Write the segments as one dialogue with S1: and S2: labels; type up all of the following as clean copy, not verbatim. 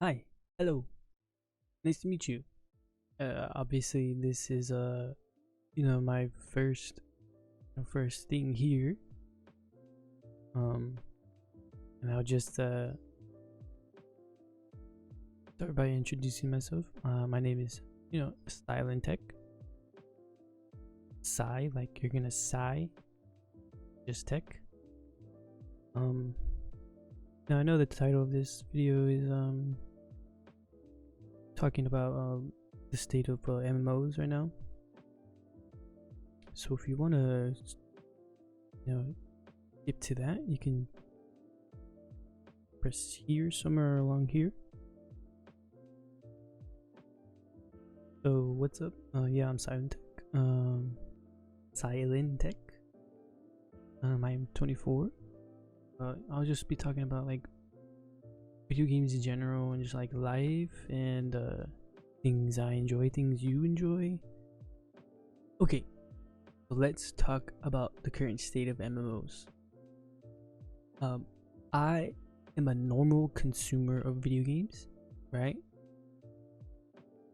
S1: Hi, hello, nice to meet you. Obviously, this is my first thing here. Um, and I'll just start by introducing myself. My name is Silent Tech. Sigh, like you're gonna sigh, just tech. Um, Now I know the title of this video is talking about the state of MMOs right now. So if you want to skip to that, you can press here, somewhere along here. So what's up? Yeah, I'm Silent Tech. Silent Tech. I'm 24. I'll just be talking about like video games in general and just like life and things I enjoy, things you enjoy. Okay, so let's talk about the current state of MMOs. I am a normal consumer of video games, right?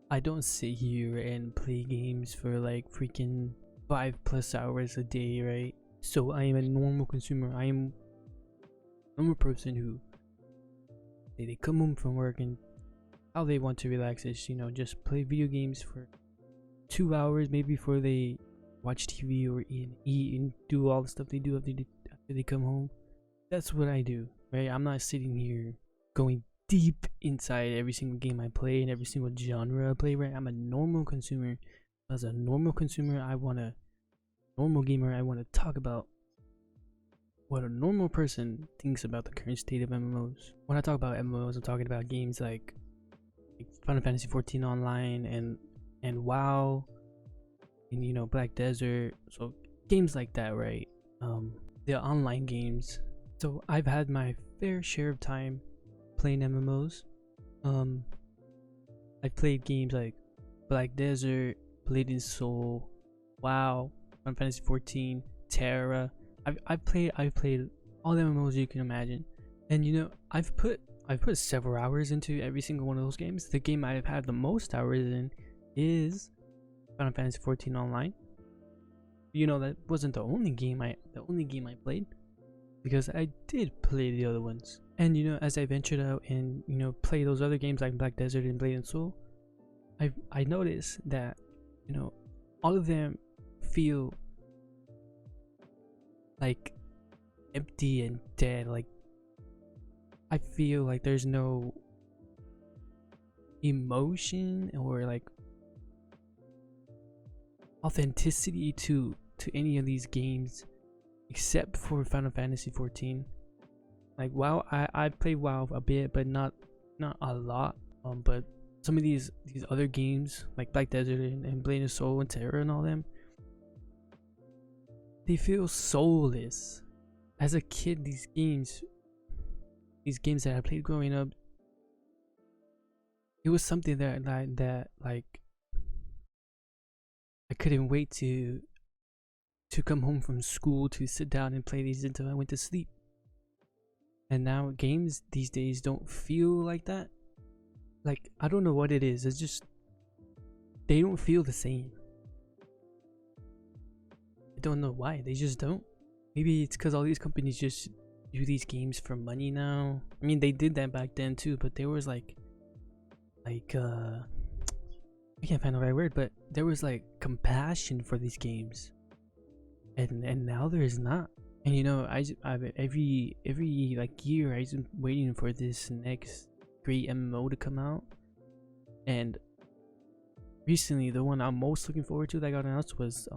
S1: I don't sit here and play games for like freaking 5+ hours a day, right? So I am a normal consumer. I am a normal person who they come home from work and how they want to relax is just play video games for 2 hours maybe before they watch TV or eat and do all the stuff they do after they come home. That's what I do, right? I'm not sitting here going deep inside every single game I play and every single genre I play, right? I'm a normal consumer. As a normal consumer, normal gamer, I want to talk about what a normal person thinks about the current state of MMOs. When I talk about MMOs, I'm talking about games like Final Fantasy 14 Online and WoW and Black Desert. So games like that, right? The online games. So I've had my fair share of time playing MMOs. I've played games like Black Desert, Blade and Soul, WoW, Final Fantasy 14, Terra. I've played all the MMOs you can imagine, and I've put several hours into every single one of those games. The game I've had the most hours in is Final Fantasy 14 Online. That wasn't the only game I played, because I did play the other ones. And as I ventured out and play those other games like Black Desert and Blade and Soul, I noticed that all of them feel like empty and dead. Like I feel like there's no emotion or like authenticity to any of these games except for Final Fantasy 14. Like WoW, I played WoW a bit, but not a lot. But some of these other games like Black Desert and Blade and Soul and Terra and all them, they feel soulless. As a kid, these games that I played growing up, it was something that like I couldn't wait to come home from school to sit down and play these until I went to sleep. And now games these days don't feel like that. Like I don't know what it is. It's just they don't feel the same. I don't know why. They just don't. Maybe it's because all these companies just do these games for money now. I mean, they did that back then too, but there was like I can't find the right word, but there was like compassion for these games, and now there is not. And I've every like year I've been waiting for this next great MMO to come out, and recently the one I'm most looking forward to that got announced was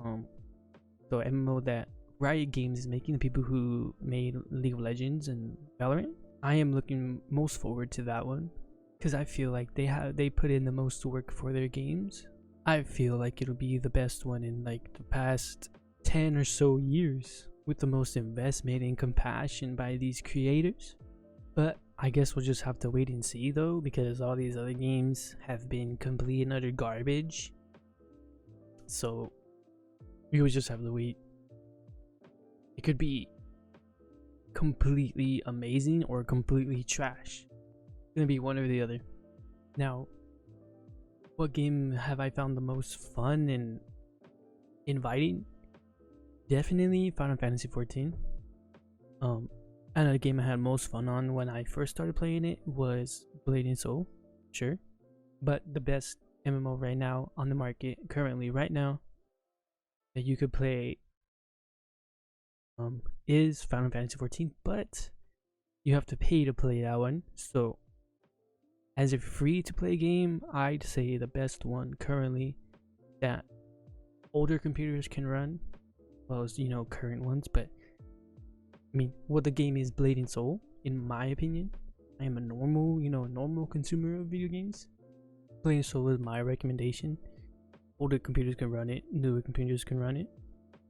S1: the MMO that Riot Games is making, the people who made League of Legends and Valorant. I am looking most forward to that one because I feel like they put in the most work for their games. I feel like it'll be the best one in like the past 10 or so years, with the most investment and compassion by these creators. But I guess we'll just have to wait and see though, because all these other games have been complete and utter garbage. So we would just have to wait. It could be completely amazing or completely trash. It's gonna be one or the other. Now, what game have I found the most fun and inviting? Definitely Final Fantasy 14. Another game I had most fun on when I first started playing it was Blade and Soul, sure. But the best MMO right now on the market, currently right now, that you could play is Final Fantasy 14, but you have to pay to play that one. So as a free to play game, I'd say the best one currently that older computers can run, well as current ones, but I mean what the game is Blade and Soul, in my opinion. I am a normal consumer of video games. Blade and Soul is my recommendation. Older computers can run it, newer computers can run it.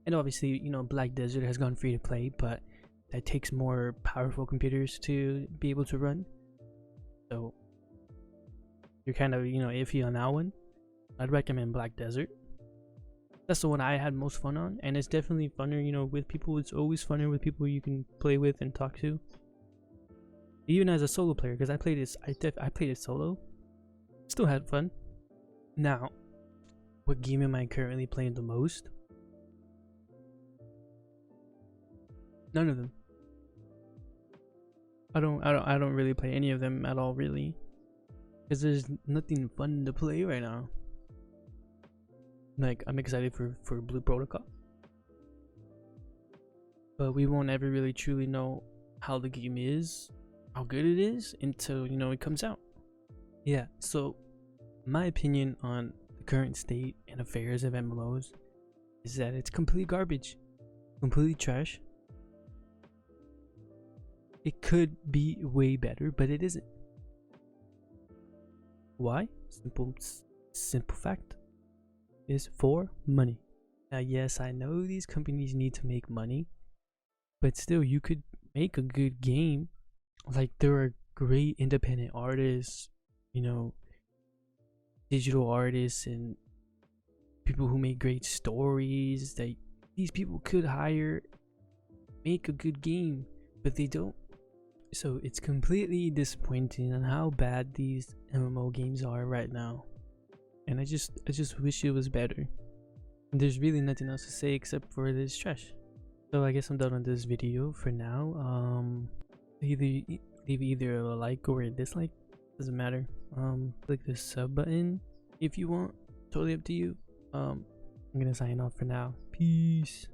S1: And obviously, Black Desert has gone free to play, but that takes more powerful computers to be able to run. So you're kind of, iffy on that one. I'd recommend Black Desert. That's the one I had most fun on, and it's definitely funner, with people. It's always funner with people you can play with and talk to. Even as a solo player, because I played it solo. Still had fun. Now, what game am I currently playing the most? None of them. I don't really play any of them at all, really, because there's nothing fun to play right now. Like, I'm excited for Blue Protocol, but we won't ever really truly know how the game is, how good it is, until it comes out. Yeah, so my opinion on the current state and affairs of MMOs is that it's complete garbage, completely trash. It could be way better, but it isn't. Why? Simple fact is for money. Now, yes, I know these companies need to make money, but still, you could make a good game. Like, there are great independent artists, digital artists, and people who make great stories that these people could hire, make a good game, but they don't. So it's completely disappointing on how bad these MMO games are right now, and I just wish it was better. And there's really nothing else to say except for this trash. So I guess I'm done on this video for now. Leave either a like or a dislike, doesn't matter. Click the sub button if you want, totally up to you. I'm gonna sign off for now. Peace.